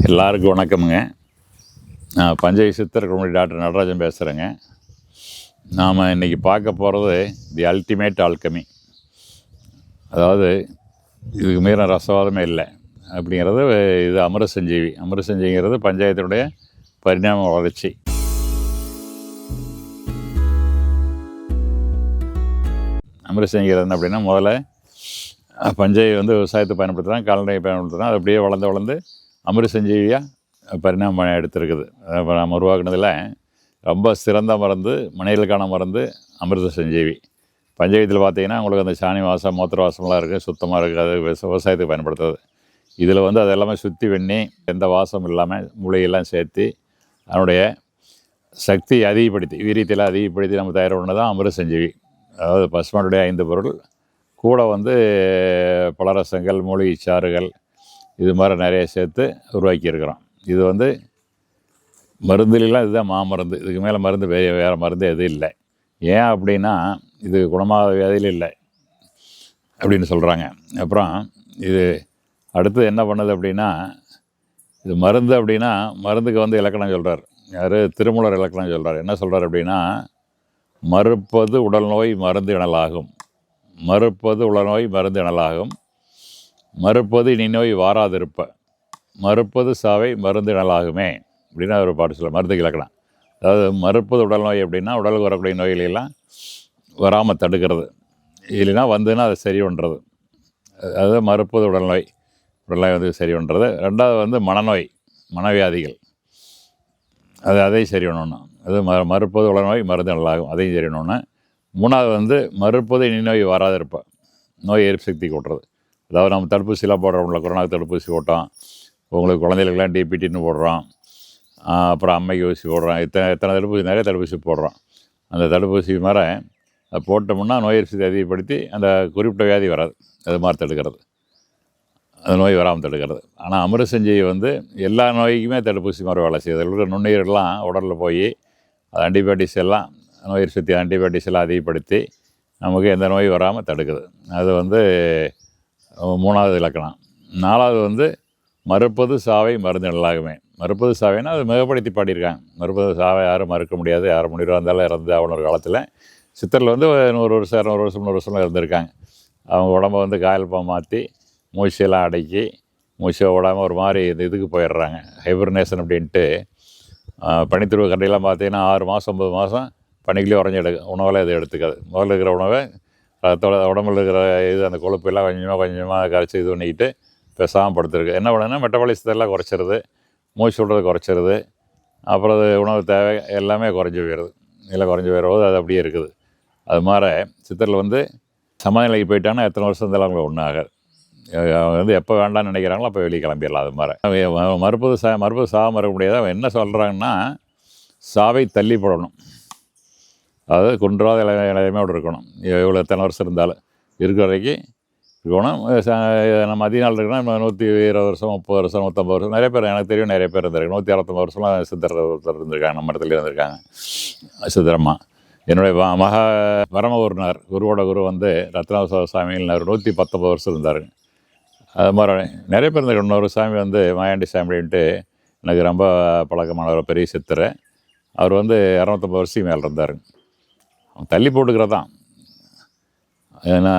எல்லாருக்கும் வணக்கமுங்க. நான் பஞ்சை சித்தர் குழுமணி டாக்டர் நடராஜன் பேசுகிறேங்க. நாம் இன்றைக்கி பார்க்க போகிறது தி அல்டிமேட் ஆல்கமி. அதாவது இதுக்கு மீறின ரசவாதமே இல்லை அப்படிங்கிறது. இது அமிர்தசஞ்சீவி. அமிர்தசஞ்சீவிங்கிறது பஞ்சாயத்தினுடைய பரிணாம வளர்ச்சி. அமிர்தசஞ்சீவி என்ன அப்படின்னா, முதல்ல பஞ்சை விவசாயத்தை பயன்படுத்துகிறான், கால்நடை பயன்படுத்துகிறான். அது அப்படியே வளர்ந்து அமிர்தசஞ்சீவியாக பரிணாமம் எடுத்திருக்குது. இப்போ நம்ம உருவாக்குனதில் ரொம்ப சிறந்த மருந்து, மனிதர்களுக்கான மருந்து அமிர்தசஞ்சீவி. பஞ்சகத்தில் பார்த்திங்கன்னா உங்களுக்கு அந்த சாணி வாசம், மூத்திர வாசம்லாம் இருக்குது, சுத்தமாக இருக்குது. அது விவசாயத்துக்கு பயன்படுத்துறது. இதில் அது எல்லாமே சுற்றி வெண்ணி, எந்த வாசம் இல்லாமல் மூலிகையெல்லாம் சேர்த்து அதனுடைய சக்தி அதிகப்படுத்தி, வீரியத்தில் அதிகப்படுத்தி நம்ம தயார் பண்ணது தான் அமிர்தசஞ்சீவி. அதாவது பசுமாட்டுடைய 5 பொருள் கூட பலரசங்கள், மூலிகை சாறுகள், இது மாதிரி நிறைய சேர்த்து உருவாக்கியிருக்கிறோம். இது மருந்துலாம் இதுதான் மாமருந்து. இதுக்கு மேலே மருந்து வேறு மருந்து எதுவும் இல்லை. ஏன் அப்படின்னா, இது குணமாகாத வியாதியில் இல்லை அப்படின்னு சொல்கிறாங்க. அப்புறம் இது அடுத்து என்ன பண்ணுது அப்படின்னா, இது மருந்து அப்படின்னா, மருந்துக்கு இலக்கணம் சொல்கிறார். யார்? திருமூலர் இலக்கணம் சொல்கிறார். என்ன சொல்கிறார் அப்படின்னா, மறுப்பது உடல்நோய் மருந்து எனலாகும், மறுப்பது உடல்நோய் மருந்து எனலாகும், மறுப்பது இனிநோய் வாராதிருப்ப, மறுப்பது சாவை மருந்து எனலாகுமே அப்படின்னா ஒரு பாட்டு சொல்ல. மருந்துக்கு இலக்கணம். அதாவது மறுப்பது உடல் நோய் அப்படின்னா, உடலுக்கு வரக்கூடிய நோய்களெல்லாம் வராமல் தடுக்கிறது. இல்லைன்னா அதை சரி பண்ணுறது. அதாவது மறுப்பது உடல்நோய், உடல்நோய் சரி பண்ணுறது. ரெண்டாவது மனநோய், மனவியாதிகள், அதையும் சரி பண்ணணும். அது மறுப்பது உடல்நோய் மருந்து நல்லாகும், அதையும் சரி பண்ணணும். மூணாவது மறுப்பது இனிநோய் வராதிருப்ப, நோய் எதிர்ப்பு சக்தி கூட்டுறது. அதாவது நம்ம தடுப்பூசிலாம் போடுறோம்ல, கொரோனாவுக்கு தடுப்பூசி போட்டோம், உங்களுக்கு குழந்தைகளுக்கெல்லாம் டிபிடின்னு போடுறோம், அப்புறம் அம்மைக்கு ஊசி போடுறோம், எத்தனை தடுப்பூசி, நிறைய தடுப்பூசி போடுறோம். அந்த தடுப்பூசி மாதிரி அதை போட்டோம்னா நோய் எதிர்ப்பு சக்தி அதிகப்படுத்தி அந்த குறிப்பிட்ட வியாதி வராது, அது மாதிரி தடுக்கிறது, அந்த நோய் வராமல் தடுக்கிறது. ஆனால் அமிர்தசஞ்சீவி எல்லா நோய்க்குமே தடுப்பூசி மாதிரி வேலை செய்யுது. அதில் இருக்கிற நுண்ணுயிரெல்லாம் உடலில் போய் அது ஆன்டிபயோட்டிக்ஸ் எல்லாம், நோய் எதிர்ப்பு சக்தி ஆன்டிபயோட்டிக்ஸ் எல்லாம் அதிகப்படுத்தி நமக்கு எந்த நோய் வராமல் தடுக்குது. அது மூணாவது இலக்கணம். நாலாவது மறுப்பது சாவை மருந்து நல்லாகுமே. மறுப்பது சாவைன்னா அது மிகப்படுத்தி பாடியிருக்காங்க. மறுப்பது சாவை யாரும் மறுக்க முடியாது, யாரும் முனிவராக இருந்தாலும் இறந்து ஆகணும். ஒரு காலத்தில் சித்தரில் 100 வருஷம் 200 வருஷம் 100 வருஷம்லாம் இருந்திருக்காங்க. அவங்க உடம்பை காயல் மாற்றி மூச்சையெல்லாம் அடக்கி மூச்சை விடாமல் ஒரு மாதிரி இதுக்கு போயிடுறாங்க, ஹைபர்னேஷன் அப்படின்ட்டு. பனித்துருவ கண்டையெல்லாம் பார்த்தீங்கன்னா 6 மாதம் 9 மாதம் பனிக்குள்ளே உறைஞ்சி உணவெல்லாம் இது எடுத்துக்காது. முதல்ல இருக்கிற உணவை உடம்புல இருக்கிற அந்த கொழுப்பெல்லாம் கொஞ்சமாக கரைச்சி இது பண்ணிக்கிட்டு பேசாமல் படுத்துருக்கு. என்ன பண்ணுன்னா, மெட்டபாலிசத்தெல்லாம் குறைச்சிருது, மூச்சு விடுறதை குறைச்சிருது, அப்புறம் அது உணவு தேவை எல்லாமே குறைஞ்சி போயிடுது. இல்லை குறைஞ்சி போயிடும்போது அது அப்படியே இருக்குது. அது மாதிரி சித்தரில் சமநிலைக்கு போயிட்டாங்கன்னா எத்தனை வருஷம் இருந்தாலும் அவங்களுக்கு ஒன்றும் ஆகாது. அவங்க எப்போ வேண்டாம்னு நினைக்கிறாங்களோ அப்போ வெளியே கிளம்பிடலாம். அது மாதிரி மறுப்பது சாவை மறுக்க முடியாது. அவன் என்ன சொல்கிறாங்கன்னா, சாவை தள்ளி போடணும். அதாவது குன்றாத இலையமே அப்படி இருக்கணும். எவ்வளோ எத்தனை வருஷம் இருந்தாலும் இருக்கிற வரைக்கும் இருக்கணும். நம்ம அதிக நாள் இருக்குன்னா 120 வருஷம் 30 வருஷம் 150 வருஷம் நிறைய பேர் எனக்கு தெரியும், நிறைய பேர் இருந்திருக்கு. 169 வருஷம்லாம் சித்தர் ஒருத்தர் இருந்திருக்காங்க, நம்ம இடத்துல இருந்திருக்காங்க சித்தரம்மா. என்னுடைய வரமூர்னார் குருவோட குரு ரத்னாவ சாமியில்னார் 119 வருஷம் இருந்தாருங்க. அது மாதிரி நிறைய பேர் இருந்திருக்கு. இன்னொரு சாமி மாயாண்டி சாமி அப்படின்ட்டு எனக்கு ரொம்ப பழக்கமான ஒரு பெரிய சித்தர். அவர் 250 வருஷத்துக்கு மேலே இருந்தாருங்க. அவங்க தள்ளி போட்டுக்கிறதான். ஏன்னா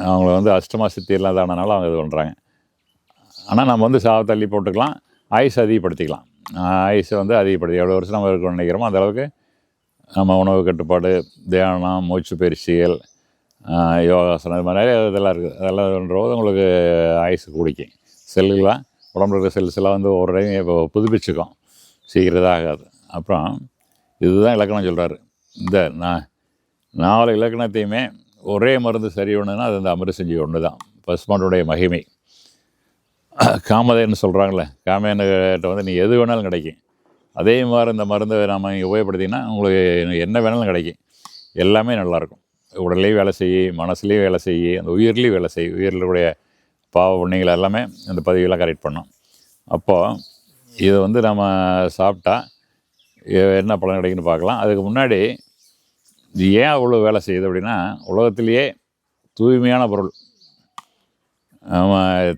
அவங்கள அஷ்டமா சித்தி எல்லாம் தானனால அவங்க இது பண்ணுறாங்க. ஆனால் நம்ம சாவை தள்ளி போட்டுக்கலாம், ஆயுசு அதிகப்படுத்திக்கலாம். ஆயுசை அதிகப்படுத்தி எவ்வளோ வருஷம் நம்ம இருக்கணும்னு நினைக்கிறோமோ அந்தளவுக்கு நம்ம உணவு கட்டுப்பாடு, தியானம், மூச்சு பயிற்சிகள், யோகாசனம், இது மாதிரி நிறைய இதெல்லாம் இருக்குது. அதெல்லாம் பண்ணுறது உங்களுக்கு ஆயுசு கூடிக்கும். செல்லுலாம் உடம்புல இருக்கிற செல்ஸ் எல்லாம் ஒரு டைம் இப்போ புதுப்பிச்சுக்கும், சீக்கிரம் ஆகாது. அப்புறம் இதுதான் இலக்கணம் சொல்கிறாரு. இந்த 4 இலக்கணத்தையுமே ஒரே மருந்து சரி ஒன்றுன்னா அது அமிர்தசஞ்சீவி ஒன்று தான். பசுமாட்டுடைய மகிமை. காமதேன்னு சொல்கிறாங்களே, காமேன்கிட்ட நீ எது வேணாலும் கிடைக்கும். அதே மாதிரி இந்த மருந்தை நம்ம இங்கே உபயோகப்படுத்திங்கன்னா உங்களுக்கு என்ன வேணாலும் கிடைக்கும். எல்லாமே நல்லாயிருக்கும். உடல்லையும் வேலை செய்யும், மனசுலேயும் வேலை செய்யும், அந்த உயிர்லேயும் வேலை செய்யும். உயிரிலுடைய பாவ புண்ணியங்கள் எல்லாமே அந்த பதிவெல்லாம் கரெக்ட் பண்ணும். அப்போது இதை நம்ம சாப்பிட்டா என்ன பலன் கிடைக்குன்னு பார்க்கலாம். அதுக்கு முன்னாடி இது ஏன் அவ்வளோ வேலை செய்யுது அப்படின்னா, உலகத்திலேயே தூய்மையான பொருள்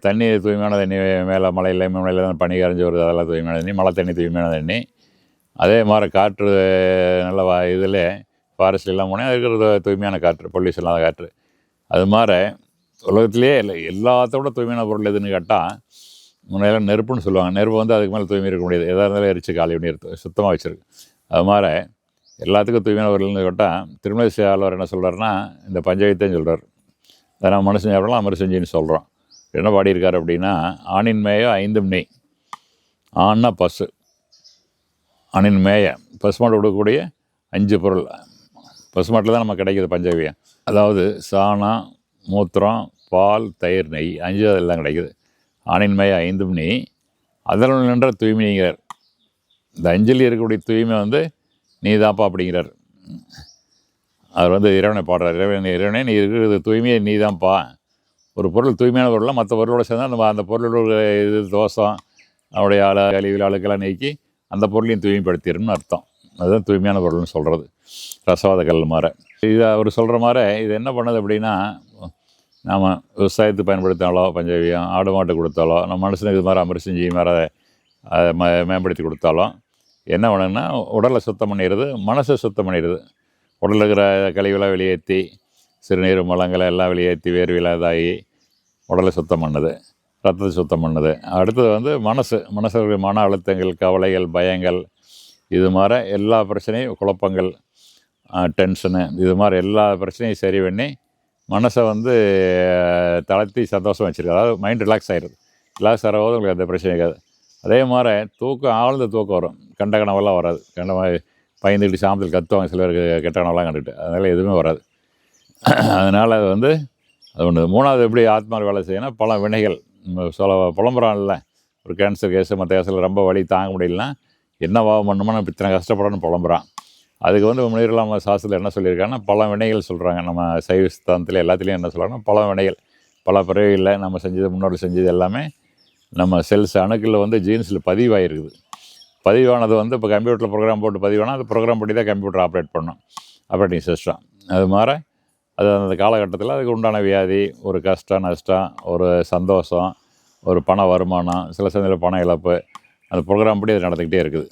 தண்ணி தூய்மையான தண்ணி, மேலே மலையில் மலையில் பனி கரைஞ்சி வருது, அதெல்லாம் தூய்மையான தண்ணி. மழை தண்ணி தூய்மையான தண்ணி. அதே மாதிரி காற்று நல்ல இதில் ஃபாரஸ்ட்லாம் போனால் இருக்கிறது தூய்மையான காற்று, பொல்யூஷன் இல்லாத காற்று. அது மாதிரி உலகத்திலே எல்லாத்தோட தூய்மையான பொருள் எதுன்னு கேட்டால், முன்னையெல்லாம் நெருப்புன்னு சொல்லுவாங்க. நெருப்பு வந்து அதுக்கு மேலே தூய்மை இருக்க முடியாது, எதாக இருந்தாலும் எரிச்சு காலி பண்ணி சுத்தமாக வச்சுருக்கு. அது மாதிரி எல்லாத்துக்கும் தூய்மையான பொருள்னு கேட்டால், திருமலை ஆழ்வார் என்ன சொல்கிறாருன்னா, இந்த பஞ்சகத்தையும் சொல்கிறார். அதை நம்ம மனசு சாப்பிடலாம், அமர் செஞ்சுன்னு சொல்கிறோம். என்ன பாடியிருக்காரு அப்படின்னா, ஆணின் மேய ஐந்தும் நெய். ஆண்னா பசு, ஆணின் மேய பசுமாட்டு கொடுக்கக்கூடிய 5 பொருள். பசுமாட்டில் தான் நமக்கு கிடைக்கிது பஞ்சகவியம். அதாவது சாணம், மூத்திரம், பால், தயிர், நெய், 5 அதெல்லாம் கிடைக்குது. ஆணின் மேய ஐந்தும் நெய், அதில் நின்ற தூய்மைங்கிறார். இந்த 5ல் இருக்கக்கூடிய தூய்மை வந்து நீ தான்ப்பா அப்படிங்கிறார். அவர் வந்து இறைவனை பாடுறார். இறைவனே நீ இருக்கிறது தூய்மையை நீ தான்ப்பா. ஒரு பொருள் தூய்மையான பொருளாக மற்ற பொருளோட சேர்ந்தால் நம்ம அந்த பொருளோட இது தோஷம், அவருடைய கழிவுகள் அழுக்கெல்லாம் நீக்கி அந்த பொருளையும் தூய்மைப்படுத்திடணும்னு அர்த்தம். அதுதான் தூய்மையான பொருள்னு சொல்கிறது. ரசவாத கல் மாதிரி இது அவர் சொல்கிற மாதிரி இது என்ன பண்ணுது அப்படின்னா, நாம் விவசாயத்துக்கு பயன்படுத்தினாலோ பஞ்சகவியம், ஆடு மாட்டு கொடுத்தாலோ, நம்ம மனுஷனுக்கு இது மாதிரி அமர் செஞ்சு மாதிரி அதை மேம்படுத்தி கொடுத்தாலும் என்ன பண்ணுன்னா, உடலை சுத்தம் பண்ணிடுது, மனசை சுத்தம் பண்ணிடுது. உடலில் இருக்கிற கழிவுகளை வெளியேற்றி, சிறுநீர் மலங்களை எல்லாம் வெளியேற்றி, வேர்வையில் இதாகி உடலை சுத்தம் பண்ணுது, ரத்தத்தை சுத்தம் பண்ணுது. அடுத்தது வந்து மனசில் மன அழுத்தங்கள், கவலைகள், பயங்கள், இது மாதிரி எல்லா பிரச்சனையும், குழப்பங்கள், டென்ஷனு, இது மாதிரி எல்லா பிரச்சனையும் சரி பண்ணி மனசை வந்து தளர்த்தி சந்தோஷம் வச்சுருக்கு. அதாவது மைண்ட் ரிலாக்ஸ் ஆகிடுது. ரிலாக்ஸ் ஆகிறபோது உங்களுக்கு எந்த பிரச்சனையும் இருக்காது. அதே மாதிரி ஆழ்ந்த தூக்கம் வரும். கண்ட கனவெல்லாம் வராது. பயந்துக்கிட்டு சாமத்தில் கத்துவாங்க சில பேருக்கு, கெட்ட கனவெல்லாம் கண்டுட்டு. அதனால் எதுவுமே வராது. அதனால் அது வந்து அது ஒன்று. 3வது எப்படி ஆத்மா வேலை செய்யணும், பல வினைகள் புலம்புறான்ல, ஒரு கேன்சர் கேஸு மற்ற கேஸில் ரொம்ப வலி தாங்க முடியலன்னா என்ன பாவம் பண்ணுமோ நம்ம இத்தனை கஷ்டப்படணும்னு புலம்புறான். அதுக்கு வந்து முன்னேறலாம் சாஸ்திரத்தில் என்ன சொல்லியிருக்காங்கன்னா, பல வினைகள் சொல்கிறாங்க. நம்ம சைவ சித்தாந்தத்தில் எல்லாத்துலேயும் என்ன சொல்கிறாங்கன்னா, பல வினைகள், பல பிறவியில் நம்ம செஞ்சது, முன்னோர்கள் செஞ்சது எல்லாமே நம்ம செல்ஸ் அணுக்களில் வந்து ஜீன்ஸில் பதிவாகிருக்குது. பதிவானது வந்து இப்போ கம்ப்யூட்டரில் ப்ரோக்ராம் போட்டு பதிவானால் அது ப்ரோக்ராம் படி தான் கம்ப்யூட்டர் ஆப்ரேட் பண்ணணும், ஆப்ரேட்டிங் சிஸ்டம். அது மாதிரி அது அந்த காலகட்டத்தில் அதுக்கு உண்டான வியாதி, ஒரு கஷ்டம் நஷ்டம், ஒரு சந்தோஷம், ஒரு பண வருமானம், சில சமயத்தில் பண இழப்பு, அந்த ப்ரோக்ராம் படி அது நடந்துக்கிட்டே இருக்குது.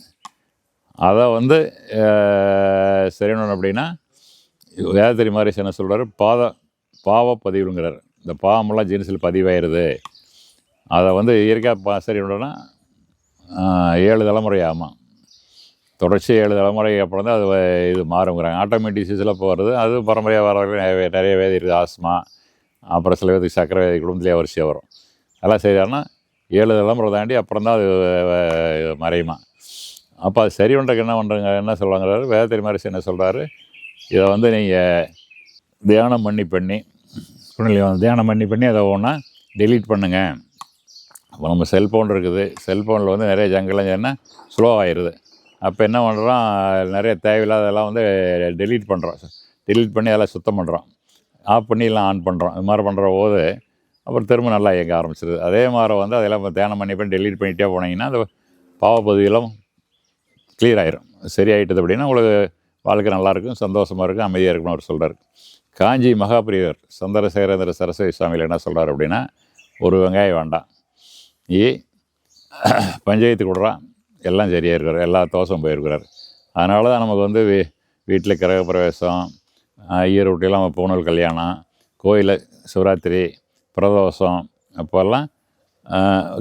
அதை வந்து சரியணும் அப்படின்னா வேதத்திரி மாதிரி என்ன சொல்கிறார், பாவ பதிவுங்கிறார். இந்த பாவமெல்லாம் ஜீன்ஸில் பதிவாயிருது. அதை வந்து இயற்கையாக சரி பண்ணோன்னா 7 தலைமுறை ஆமாம், தொடர்ச்சி 7 தலைமுறைக்கு அப்புறம் தான் அது இது மாறுங்கிறாங்க. ஆட்டோமேட்டிக் டிசீஸில் போகிறது அது பரம்பரையாக வர நிறைய வேதி இருக்குது. ஆஸ்மா, அப்புறம் சில பேருக்கு சக்கரை வேதி குடும்பத்துலேயே வரிசையாக வரும். அதெல்லாம் செய்தாருன்னா 7 தலைமுறை தாண்டி அப்புறம் தான் அது மறையுமா. அப்போ அது சரி பண்ணுறதுக்கு என்ன பண்ணுறங்க, என்ன சொல்கிறாங்கிறாரு வேதத்திரி மாதிரி என்ன சொல்கிறாரு, இதை வந்து நீங்கள் தியானம் பண்ணி தியானம் பண்ணி அதை ஒன்றா டெலீட் பண்ணுங்கள். அப்போ நம்ம செல்ஃபோன் இருக்குது, செல்ஃபோனில் வந்து நிறைய ஜங்கெல்லாம் சொன்னால் ஸ்லோ ஆகிடுது. அப்போ என்ன பண்ணுறோம், நிறைய தேவையில்லாதெல்லாம் வந்து டெலீட் பண்ணுறோம். டெலீட் பண்ணி அதெல்லாம் சுத்தம் பண்ணுறோம், ஆஃப் பண்ணி எல்லாம் ஆன் பண்ணுறோம். இது மாதிரி பண்ணுற போது அப்புறம் திரும்ப நல்லா இயங்க ஆரம்பிச்சிடுது. அதே மாதிரி வந்து அதெல்லாம் தியானம் பண்ணி டெலீட் பண்ணிகிட்டே போனீங்கன்னா அந்த பாவப்பகுதியெல்லாம் கிளியர் ஆகிரும். சரியாயிட்டது அப்படின்னா உங்களுக்கு வாழ்க்கை நல்லாயிருக்கும், சந்தோஷமாக இருக்கும், அமைதியாக இருக்குன்னு அவர் சொல்கிறார். காஞ்சி மகாபிரியர் சந்திரசேகரேந்திர சரஸ்வதி சுவாமியில் என்ன சொல்கிறார் அப்படின்னா, ஒரு வெங்காயம் வேண்டாம், பஞ்சாயத்து கொடுறான், எல்லாம் சரியாக இருக்கிறார், எல்லா தோஷம் போயிருக்கிறார். அதனால தான் நமக்கு வந்து வீட்டில் கிரகப்பிரவேசம், ஐயர் வீட்டிலாம் பூணல் கல்யாணம், கோயிலில் சிவராத்திரி, பிரதோஷம் அப்போல்லாம்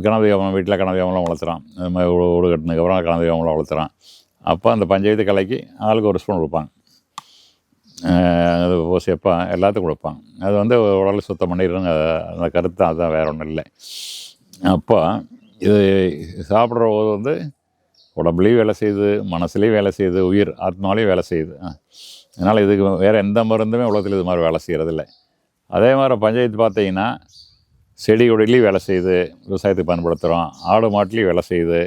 கணபதி ஹோமம், வீட்டில் கணபதி ஹோமம்லாம் வளர்த்துறான். அது மாதிரி வீடு கட்டினதுக்கப்புறம் கணபதி ஹோமம்லாம் வளர்த்துறான். அப்போ அந்த பஞ்சாயத்து கலைக்கு ஆளுக்கு ஒரு ஸ்பூன் கொடுப்பாங்க. அது ஓசியப்பா எல்லாத்துக்கும் கொடுப்பாங்க. அது வந்து உடலை சுத்தம் பண்ணிடுறாங்க. அந்த கருத்து அதுதான், வேறு ஒன்றும் இல்லை. அப்போ இது சாப்பிட்ற போது வந்து உடம்புலேயும் வேலை செய்யுது, மனசுலேயும் வேலை செய்யுது, உயிர் ஆத்மாலேயும் வேலை செய்யுது. அதனால் இதுக்கு வேறு எந்த மருந்துமே உலகத்தில் இது மாதிரி வேலை செய்கிறதில்லை. அதே மாதிரி பஞ்சாயத்து பார்த்தீங்கன்னா செடி கொடிலையும் வேலை செய்யுது, விவசாயத்துக்கு பயன்படுத்துகிறோம், ஆடு மாட்டுலேயும் வேலை செய்யுது,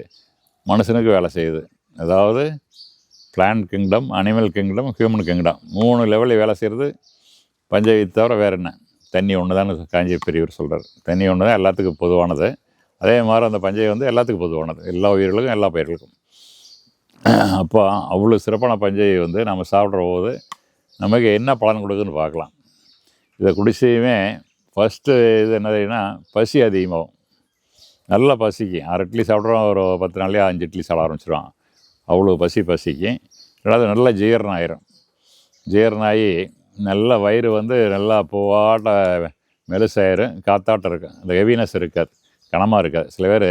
மனுஷனுக்கு வேலை செய்யுது. அதாவது plant kingdom, animal kingdom, human kingdom 3 லெவலில் வேலை செய்கிறது பஞ்சாயத்து தவிர வேறு என்ன. தண்ணி ஒன்று தான் காஞ்சி பெரியவர் சொல்கிறார். தண்ணி ஒன்று தான் எல்லாத்துக்கும் பொதுவானது. அதே மாதிரி அந்த பஞ்சை வந்து எல்லாத்துக்கும் பொதுவானது, எல்லா உயிர்களுக்கும் எல்லா பயிர்களுக்கும். அப்போ அவ்வளோ சிறப்பான பஞ்சை வந்து நம்ம சாப்பிட்ற போது நமக்கு என்ன பலன் கொடுக்குதுன்னு பார்க்கலாம். இதை குடிச்சையுமே ஃபஸ்ட்டு இது என்னதுன்னா பசி அதிகமாகும், நல்லா பசிக்கும். 6 இட்லி சாப்பிட்றோம், ஒரு 10 நாள்லேயே 5 இட்லி சாப்பிட ஆரம்பிச்சிடுவான், அவ்வளோ பசிக்கும். ரெண்டாவது நல்லா ஜீரணம் ஆயிரும். ஜீரணம் ஆகி நல்லா வயிறு வந்து நல்லா பூவாட்ட மெலுசாயிரும், காத்தாட்டம் இருக்கும், அந்த ஹெவினஸ் இருக்காது, கனமாக இருக்காது. சில பேர்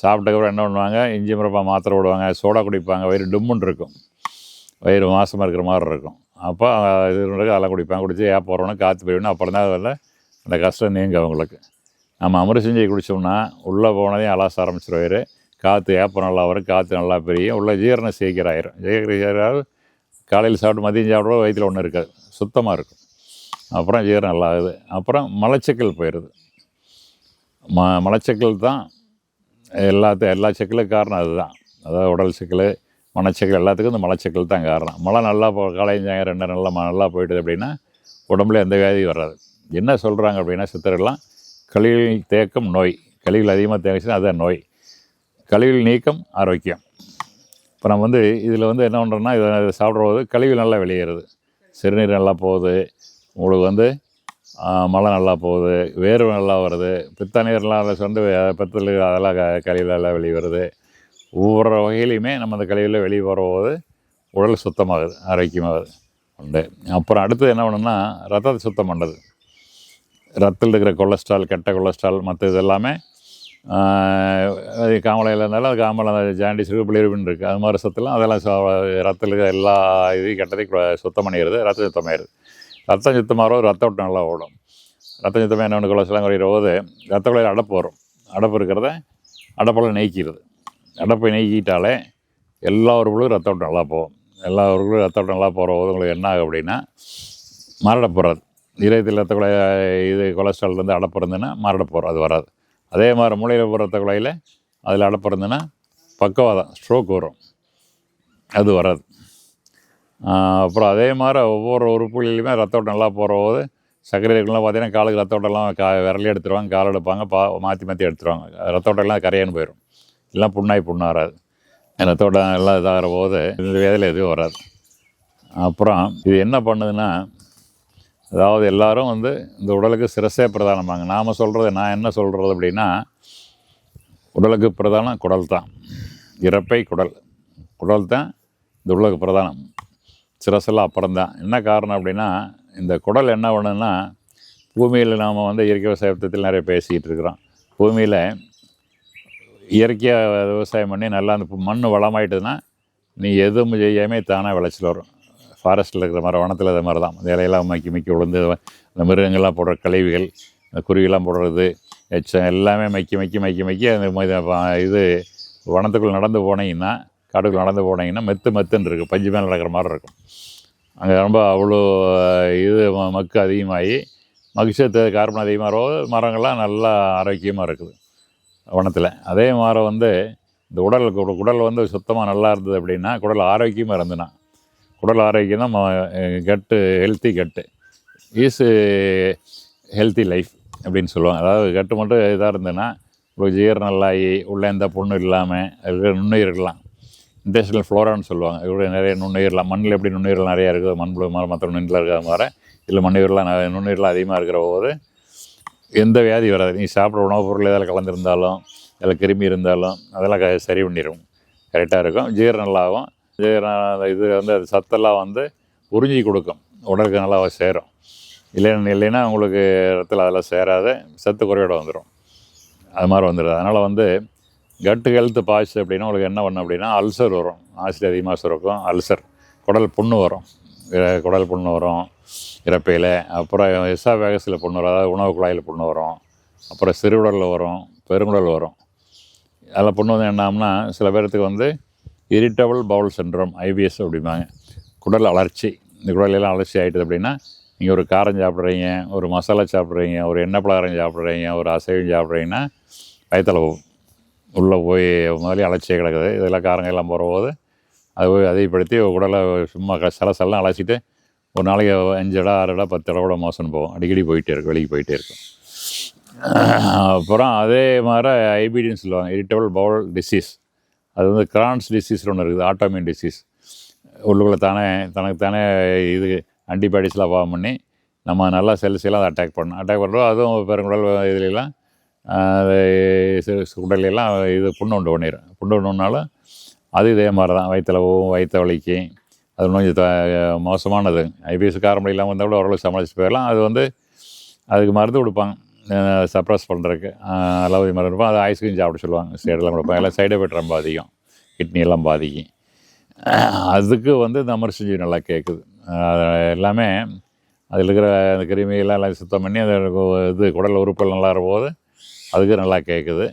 சாப்பிட்டதுக்கப்புறம் என்ன பண்ணுவாங்க, இஞ்சி மிரப்பா மாத்திரை விடுவாங்க, சோடா குடிப்பாங்க, வயிறு டும்முன்னு இருக்கும், வயிறு மாசமாக இருக்கிற மாதிரி இருக்கும். அப்போ இது அதெல்லாம் குடிப்பாங்க, குடித்து போகிறோன்னா காற்று போயிடணும். அப்புறம் தான் அதில் அந்த கஷ்டம் நீங்க அவங்களுக்கு. நம்ம அமிர்தஞ்செய் குடித்தோம்னா உள்ளே போனதையும் அலாச ஆரம்பிச்சிடும் வயிறு, காற்று ஏப்பம் நல்லா வரும், காற்று நல்லா பெரியும், உள்ள ஜீரணம் சீக்கிரம் ஆயிரும். காலையில் சாப்பிட்டு மதியம் சாப்பிட்றோம், வயிற்றில் ஒன்றும் இருக்காது, சுத்தமாக இருக்கும். அப்புறம் ஜீரணம் நல்லா ஆகுது. அப்புறம் மலச்சிக்கல் போயிடுது. மலச்சிக்கல் தான் எல்லா சிக்கலுக்கும் காரணம் அதுதான். அதாவது உடல் சிக்கல், மனச்சிக்கல், எல்லாத்துக்கும் இந்த மலச்சிக்கல் தான் காரணம். மழை நல்லா காலையும் சாயங்காலம் 2 நாளில் நல்லா போயிட்டுது அப்படின்னா உடம்புல எந்த வியாதியும் வராது. என்ன சொல்கிறாங்க அப்படின்னா சித்தர்கள்லாம், கழிவுகள் தேக்கம் நோய், கழிவுகள் அதிகமாக தேங்கிச்சுன்னா அதுதான் நோய், கழிவுகள் நீக்கம் ஆரோக்கியம். இப்போ நம்ம வந்து இதில் வந்து என்ன பண்ணுறோன்னா, இதை சாப்பிட்ற போது கழிவு நல்லா வெளியேறுது, சிறுநீர் நல்லா போகுது, உங்களுக்கு வந்து மழை நல்லா போகுது, வேர்வை நல்லா வருது, பித்த நீர்லாம் அதை சொந்த பித்தல் அதெல்லாம் கழிவுலாம் வெளியே வருது. ஒவ்வொரு வகையிலையுமே நம்ம அந்த கழிவில் வெளியே வரும்போது உடல் சுத்தமாகுது, ஆரோக்கியமாகுது உண்டு. அப்புறம் அடுத்தது என்ன பண்ணணும்னா, ரத்தத்தை சுத்தம் பண்ணுறது. ரத்தத்தில் இருக்கிற கொலஸ்ட்ரால், கெட்ட கொலஸ்ட்ரால், மற்ற இது எல்லாமே அது காமலையில் இருந்தாலும் அது காமலை ஜாண்டிஸ் இருக்குது, பிளிருபின் இருக்குது, அது மாதிரி சத்துலாம் அதெல்லாம் ரத்தத்தில் இருக்கிற எல்லா இதையும் கெட்டதையும் சுத்தம் பண்ணிடுது, ரத்தம் சுத்தமாகிடுது. ரத்தம் சுத்தமாக ரத்த ஓட்டம் நல்லா ஓடும். ரத்தம் சுத்தமாக என்ன ஒன்று கொலஸ்ட்ரால் குறையிற போது ரத்த குழாயில் அடப்பு வரும், அடப்பு இருக்கிறத அடப்பெல்லாம் நீக்கிடுது. அடப்பை நீக்கிட்டாலே எல்லா உறுப்புகளும் ரத்த ஓட்டம் நல்லா போகும். எல்லா உறுப்புகளும் ரத்த ஓட்டம் நல்லா போகிற போது உங்களுக்கு என்ன ஆகும் அப்படின்னா மரடப்பு வராது. இதயத்தில் ரத்த குழாய் இது கொலஸ்ட்ரால் வந்து அடப்பு இருந்ததுன்னா மரடப்பு வரும், அது வராது. அதே மாதிரி மூளையில் போகிற ரத்த குழாயில் அதில் அடப்பு இருந்ததுன்னா பக்கவாதம், ஸ்ட்ரோக் வரும், அது வராது. அப்புறம் அதே மாதிரி ஒவ்வொரு உறுப்புகளிலுமே ரத்த ஓட்டம் நல்லா போகிற போது சர்க்கரை இருக்குலாம் பார்த்தீங்கன்னா காலுக்கு ரத்த ஓட்டம்லாம் விரலே எடுத்துருவாங்க, கால் எடுப்பாங்க, மாற்றி எடுத்துருவாங்க, ரத்த ஓட்டம்லாம் கரையான்னு போயிடும், எல்லாம் புண்ணாராது. ரத்த ஓட்டம் எல்லாம் இதாகிற போது இந்த வேதியில் எதுவும் வராது. அப்புறம் இது என்ன பண்ணுதுன்னா, அதாவது எல்லோரும் வந்து இந்த உடலுக்கு சிரசே பிரதானமாங்க. நாம் சொல்கிறது, நான் என்ன சொல்கிறது அப்படின்னா, உடலுக்கு பிரதானம் குடல் தான், இறப்பை குடல் தான் இந்த உடலுக்கு பிரதானம், சிரசெல்லாம் அப்புறம்தான். என்ன காரணம் அப்படின்னா, இந்த குடல் என்ன பண்ணுன்னா, பூமியில் நாம் வந்து இயற்கை விவசாயத்தில் நிறைய பேசிக்கிட்டு இருக்கிறோம். பூமியில் இயற்கையாக விவசாயம் பண்ணி நல்லா அந்த மண் வளமாயிட்டுதுன்னா நீ எதுவும் செய்யாமல் தானாக விளைச்சல் வரும். ஃபாரஸ்ட்டில் இருக்கிற மாதிரி, வனத்தில் அது மாதிரி தான், அந்த இலையெல்லாம் மக்கி விழுந்து அந்த மிருகங்கள்லாம் போடுற கழிவுகள், அந்த குருவிலாம் போடுறது, எச்சம் எல்லாமே மக்கி அந்த இது வனத்துக்குள்ளே நடந்து போனீங்கன்னா, காட்டுக்குள்ளே நடந்து போனீங்கன்னா மெத்துன்னு இருக்குது, பஞ்சு மேலே நடக்கிற மாதிரி இருக்கும். அங்கே ரொம்ப அவ்வளோ இது மக்கு அதிகமாகி மகிழ்ச்சி கார்பன் அதிகமாக போது மரங்கள்லாம் நல்லா ஆரோக்கியமாக இருக்குது வனத்தில். அதே மாதிரி வந்து இந்த குடல் வந்து சுத்தமாக நல்லா இருந்தது அப்படின்னா, குடல் ஆரோக்கியமாக இருந்ததுன்னா, குடல் ஆரோக்கியம் தான் healthy gut is healthy life அப்படின்னு சொல்லுவாங்க. அதாவது கட்டு மட்டும் இதாக இருந்ததுன்னா உங்களுக்கு ஜீரணம் நல்லாகி உள்ளே எந்த புண்ணு இல்லாமல் இருக்கிற நுண்ணுயிர்கள்லாம் இன்டெஸ்டினல் ஃப்ளோரான்னு சொல்லுவாங்க. இவ்வளோ நிறைய நுண்ணுயிரெலாம், மண்ணில் எப்படி நுண்ணுயிர்கள் நிறையா இருக்குது, மண்புழு மாதிரி மற்ற நுண்ணில் இருக்கிற மாதிரி இல்லை நுண்ணுயிரெலாம் அதிகமாக இருக்கிற போது எந்த வியாதி வராது. நீ சாப்பிட்ற உணவுப் பொருள் எதாவது கலந்துருந்தாலும், அதில் கிருமி இருந்தாலும் அதெல்லாம் சரி பண்ணிடும், கரெக்டாக இருக்கும், ஜீரணம் நல்லாகும். இது வந்து அது சத்தெல்லாம் வந்து உறிஞ்சி கொடுக்கும், உடலுக்கு நல்லா சேரும். இல்லைன்னா உங்களுக்கு இடத்துல அதெல்லாம் சேராத சத்து குறையோட வந்துடும், அது மாதிரி வந்துடுது. அதனால் வந்து கட்டு ஹெல்த்து பாய்ச்சி அப்படின்னா உங்களுக்கு என்ன பண்ணும் அப்படின்னா, அல்சர் வரும், ஆசிட் அதிகமாக சுரக்கும், அல்சர், குடல் புண்ணு வரும் இறப்பையில். அப்புறம் எசாபேகஸில் புண்ணு வரும், அதாவது உணவு குழாயில் புண்ணு வரும். அப்புறம் சிறுகுடலில் வரும், பெருங்குடல் வரும். அதில் புண்ணு வந்து என்னாம்னா, சில பேர்த்துக்கு வந்து இரிட்டபிள் பவுல் சிண்ட்ரோம், IBS அப்படிம்பாங்க, குடல் அலர்ச்சி. இந்த குடலெல்லாம் அலர்ச்சி ஆகிட்டுது அப்படின்னா, நீங்கள் ஒரு காரம் சாப்பிட்றீங்க, ஒரு மசாலா சாப்பிட்றீங்க, ஒரு எண்ணெய் பலகாரம் சாப்பிட்றீங்க, ஒரு அசைவம் சாப்பிட்றீங்கன்னா வயிற்றில் உள்ளே போய் முதலே அலர்ச்சியாக கிடக்குது. இதெல்லாம் காரங்கள் எல்லாம் போகிற போது அது போய் அதிகப்படுத்தி உடலை சும்மா சலசெல்லாம் அலசிட்டு ஒரு நாளைக்கு 5 இடம் 6 இடம் 10 இடம் கூட மோசம் போகும், அடிக்கடி போயிட்டே இருக்கும், வெளியே போயிட்டே இருக்கும். அப்புறம் அதே மாதிரி IBDன்னு சொல்லுவாங்க, இரிட்டபிள் பவுல் டிசீஸ். அது வந்து கிரான்ஸ் டிசீஸ்னு ஒன்று இருக்குது, ஆட்டோமின் டிசீஸ். உள்ளுக்குள்ளே தனக்கு தானே இது ஆன்டிபயாட்டிக்ஸ்லாம் ஃபார்ம் பண்ணி நம்ம நல்லா செல்ஸெல்லாம் அதை அட்டாக் பண்ணுறோம். அதுவும் பெருங்குடல் இதுலாம் குடலாம் இது புண்ணு உண்டு பண்ணிடும். புண்ணு உண்டுனாலும் அது இதே மாதிரி தான் வயிற்றில் போகும், வயிற்று வலிக்கு. அது கொஞ்சம் மோசமானது. ஐபிஎஸ் காரமடை இல்லாமல் இருந்தால் கூட ஓரளவு சமாளிச்சுட்டு போயிடலாம். அது வந்து அதுக்கு மருந்து கொடுப்பாங்க சப்ரஸ் பண்ணுறதுக்கு. அலோபதி மருந்து கொடுப்பாங்க. அது ஐஸ்கிரீம் சாப்பிட சொல்லுவாங்க. சைடெல்லாம் கொடுப்பாங்க. எல்லாம் சைடு எஃபெக்ட் ரொம்ப அதிகம். கிட்னி எல்லாம் பாதிக்கும். அதுக்கு வந்து இந்த அமரசஞ்சீவி நல்லா கேட்குது. எல்லாமே அதில் இருக்கிற அந்த கிருமியெல்லாம் எல்லாம் சுத்தம் பண்ணி அது இது குடல் உறுப்புகள் நல்லா இருக்கும்போது அதுக்கு நல்லா கேட்குது.